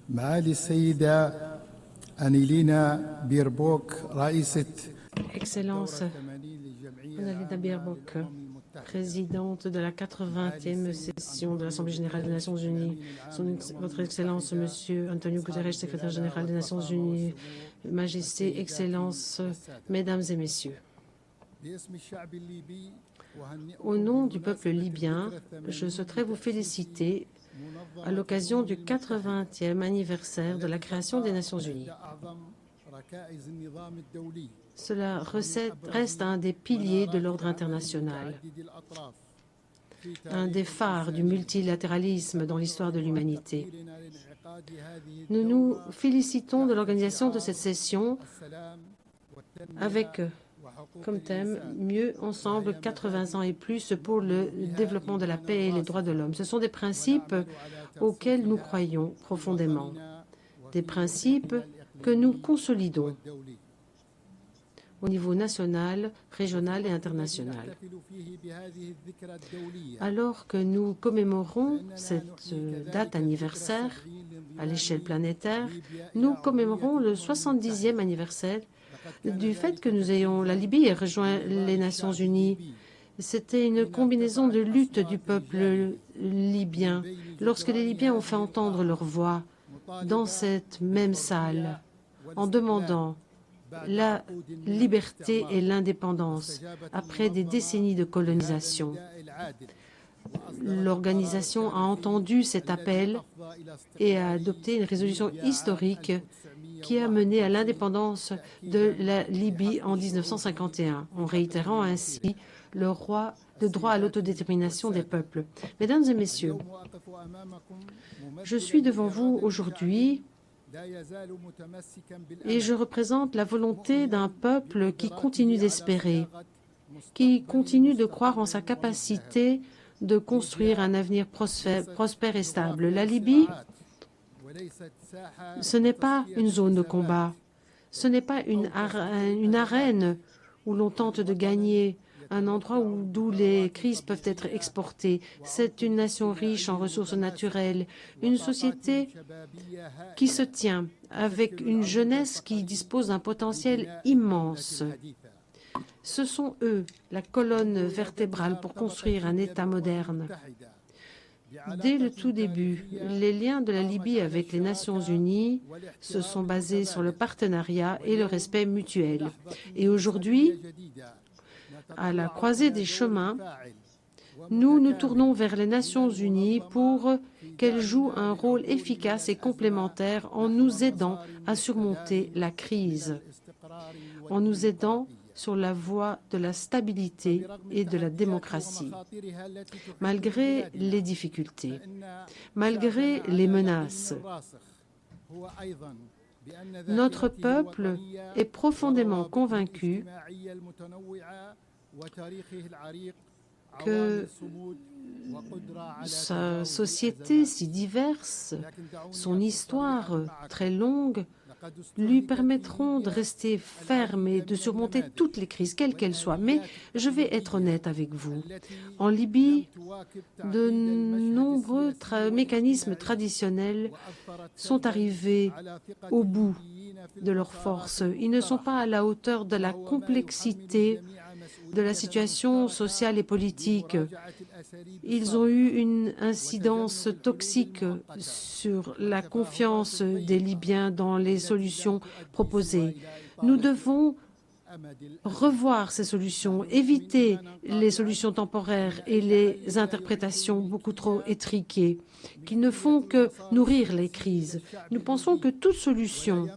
معالي السيدة أنيلينا بيربوك رئيسة Excellence Annalena Baerbock, présidente de la 80e session de l'Assemblée générale des Nations unies, Votre Excellence Monsieur Antonio Guterres, secrétaire général des Nations unies, Majesté, Excellences, Mesdames et Messieurs. Au nom du peuple libyen, je souhaiterais vous féliciter à l'occasion du 80e anniversaire de la création des Nations unies. Cela reste un des piliers de l'ordre international, un des phares du multilatéralisme dans l'histoire de l'humanité. Nous nous félicitons de l'organisation de cette session avec comme thème « Mieux ensemble, 80 ans et plus pour le développement de la paix et les droits de l'homme ». Ce sont des principes auxquels nous croyons profondément, des principes que nous consolidons au niveau national, régional et international. Alors que nous commémorons cette date anniversaire à l'échelle planétaire, nous commémorons le 70e anniversaire du fait que la Libye ait rejoint les Nations unies. C'était une combinaison de lutte du peuple libyen. Lorsque les Libyens ont fait entendre leur voix dans cette même salle, en demandant la liberté et l'indépendance après des décennies de colonisation. L'organisation a entendu cet appel et a adopté une résolution historique qui a mené à l'indépendance de la Libye en 1951, en réitérant ainsi le droit à l'autodétermination des peuples. Mesdames et messieurs, je suis devant vous aujourd'hui et je représente la volonté d'un peuple qui continue d'espérer, qui continue de croire en sa capacité de construire un avenir prospère et stable. La Libye, ce n'est pas une zone de combat, ce n'est pas une arène où l'on tente de gagner, un endroit d'où les crises peuvent être exportées. C'est une nation riche en ressources naturelles, une société qui se tient avec une jeunesse qui dispose d'un potentiel immense. Ce sont eux, la colonne vertébrale pour construire un État moderne. Dès le tout début, les liens de la Libye avec les Nations unies se sont basés sur le partenariat et le respect mutuel. Et aujourd'hui, à la croisée des chemins, nous nous tournons vers les Nations unies pour qu'elles jouent un rôle efficace et complémentaire en nous aidant à surmonter la crise, en nous aidant sur la voie de la stabilité et de la démocratie. Malgré les difficultés, malgré les menaces, notre peuple est profondément convaincu que sa société si diverse, son histoire très longue, lui permettront de rester ferme et de surmonter toutes les crises, quelles qu'elles soient. Mais je vais être honnête avec vous. En Libye, de nombreux mécanismes traditionnels sont arrivés au bout de leurs forces. Ils ne sont pas à la hauteur de la complexité de la situation sociale et politique. Ils ont eu une incidence toxique sur la confiance des Libyens dans les solutions proposées. Nous devons revoir ces solutions, éviter les solutions temporaires et les interprétations beaucoup trop étriquées qui ne font que nourrir les crises. Nous pensons que toute solution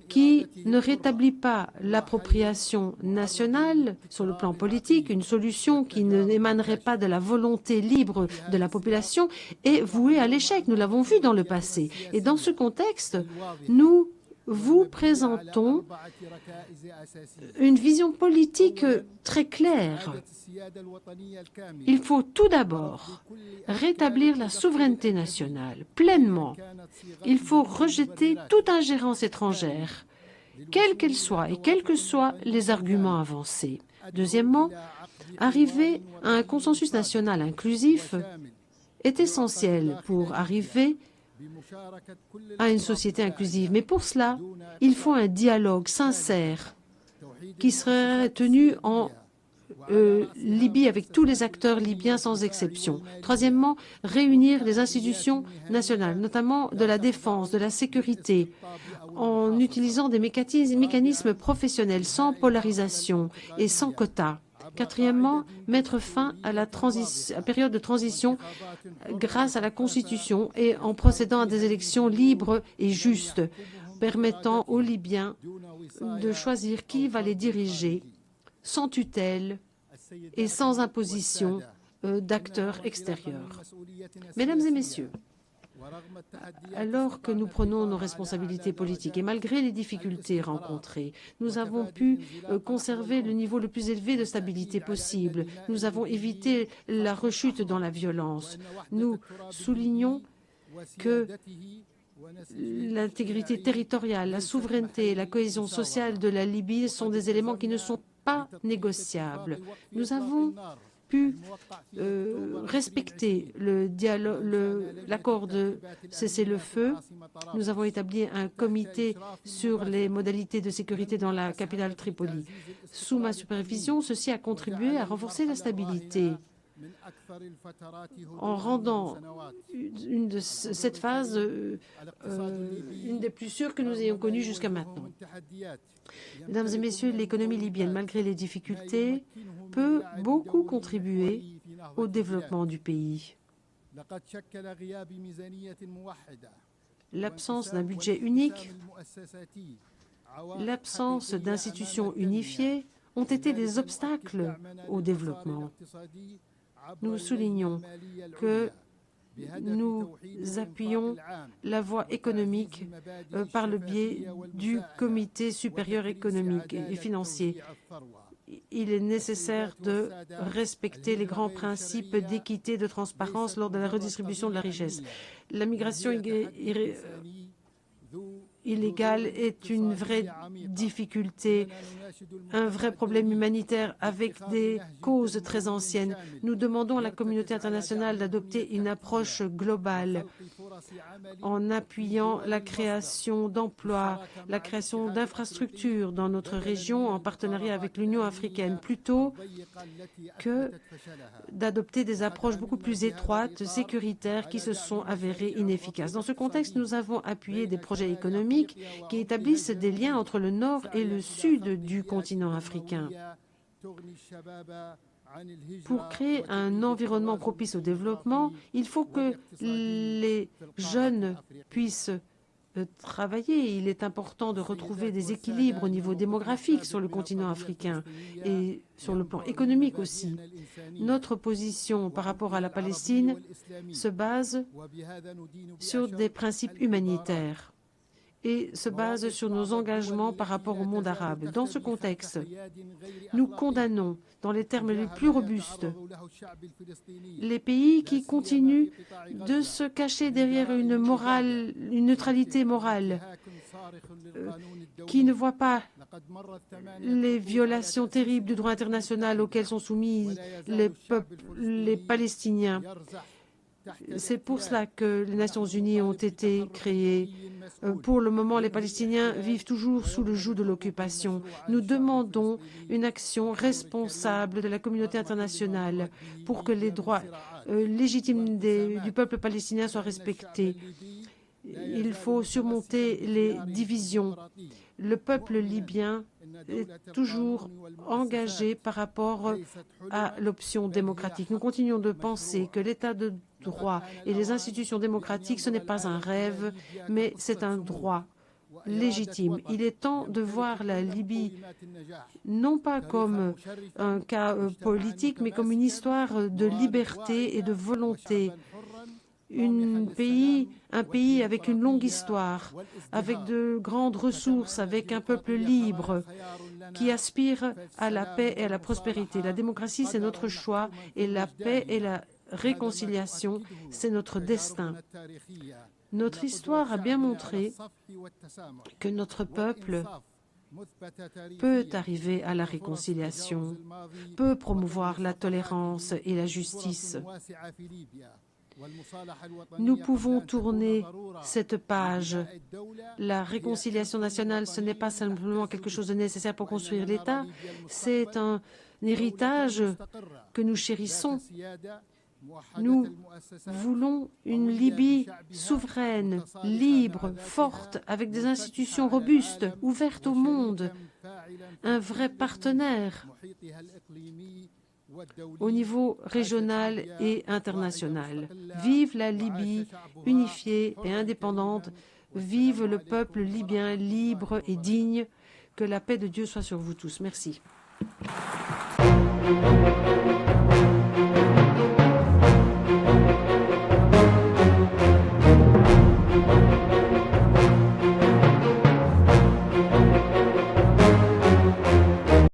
qui ne rétablit pas l'appropriation nationale sur le plan politique, une solution qui n'émanerait pas de la volonté libre de la population, est vouée à l'échec. Nous l'avons vu dans le passé. Et dans ce contexte, nous vous présentons une vision politique très claire. Il faut tout d'abord rétablir la souveraineté nationale pleinement. Il faut rejeter toute ingérence étrangère, quelle qu'elle soit et quels que soient les arguments avancés. Deuxièmement, arriver à un consensus national inclusif est essentiel pour arriver à une société inclusive. Mais pour cela, il faut un dialogue sincère qui serait tenu en Libye avec tous les acteurs libyens sans exception. Troisièmement, réunir les institutions nationales, notamment de la défense, de la sécurité, en utilisant des mécanismes professionnels sans polarisation et sans quotas. Quatrièmement, mettre fin à la période de transition grâce à la Constitution et en procédant à des élections libres et justes, permettant aux Libyens de choisir qui va les diriger sans tutelle et sans imposition d'acteurs extérieurs. Mesdames et messieurs, alors que nous prenons nos responsabilités politiques et malgré les difficultés rencontrées, nous avons pu conserver le niveau le plus élevé de stabilité possible. Nous avons évité la rechute dans la violence. Nous soulignons que l'intégrité territoriale, la souveraineté et la cohésion sociale de la Libye sont des éléments qui ne sont pas négociables. Nous avons pu respecter l'accord de cessez-le-feu. Nous avons établi un comité sur les modalités de sécurité dans la capitale Tripoli. Sous ma supervision, ceci a contribué à renforcer la stabilité en rendant cette phase une des plus sûres que nous ayons connues jusqu'à maintenant. Mesdames et messieurs, l'économie libyenne, malgré les difficultés, peut beaucoup contribuer au développement du pays. L'absence d'un budget unique, l'absence d'institutions unifiées ont été des obstacles au développement. Nous soulignons que nous appuyons la voie économique par le biais du Comité supérieur économique et financier. Il est nécessaire de respecter les grands principes d'équité et de transparence lors de la redistribution de la richesse. La migration illégale est une vraie difficulté, un vrai problème humanitaire avec des causes très anciennes. Nous demandons à la communauté internationale d'adopter une approche globale en appuyant la création d'emplois, la création d'infrastructures dans notre région en partenariat avec l'Union africaine, plutôt que d'adopter des approches beaucoup plus étroites, sécuritaires, qui se sont avérées inefficaces. Dans ce contexte, nous avons appuyé des projets économiques qui établissent des liens entre le nord et le sud du continent africain. Pour créer un environnement propice au développement, il faut que les jeunes puissent travailler. Il est important de retrouver des équilibres au niveau démographique sur le continent africain et sur le plan économique aussi. Notre position par rapport à la Palestine se base sur des principes humanitaires et se base sur nos engagements par rapport au monde arabe. Dans ce contexte, nous condamnons, dans les termes les plus robustes, les pays qui continuent de se cacher derrière une neutralité morale, qui ne voient pas les violations terribles du droit international auxquelles sont soumis les Palestiniens. C'est pour cela que les Nations unies ont été créées. Pour le moment, les Palestiniens vivent toujours sous le joug de l'occupation. Nous demandons une action responsable de la communauté internationale pour que les droits légitimes du peuple palestinien soient respectés. Il faut surmonter les divisions. Le peuple libyen est toujours engagé par rapport à l'option démocratique. Nous continuons de penser que l'État de droit et les institutions démocratiques, ce n'est pas un rêve, mais c'est un droit légitime. Il est temps de voir la Libye non pas comme un cas politique, mais comme une histoire de liberté et de volonté. Un pays avec une longue histoire, avec de grandes ressources, avec un peuple libre qui aspire à la paix et à la prospérité. La démocratie, c'est notre choix et la paix et la réconciliation, c'est notre destin. Notre histoire a bien montré que notre peuple peut arriver à la réconciliation, peut promouvoir la tolérance et la justice. Nous pouvon tourner cette page. La réconciliation nationale, ce n'est pas simplement quelque chose de nécessaire pour construire l'État, c'est un héritage que nous chérissons. Nous voulons une Libye souveraine, libre, forte, avec des institutions robustes, ouvertes au monde, un vrai partenaire au niveau régional et international. Vive la Libye unifiée et indépendante, vive le peuple libyen libre et digne, que la paix de Dieu soit sur vous tous. Merci.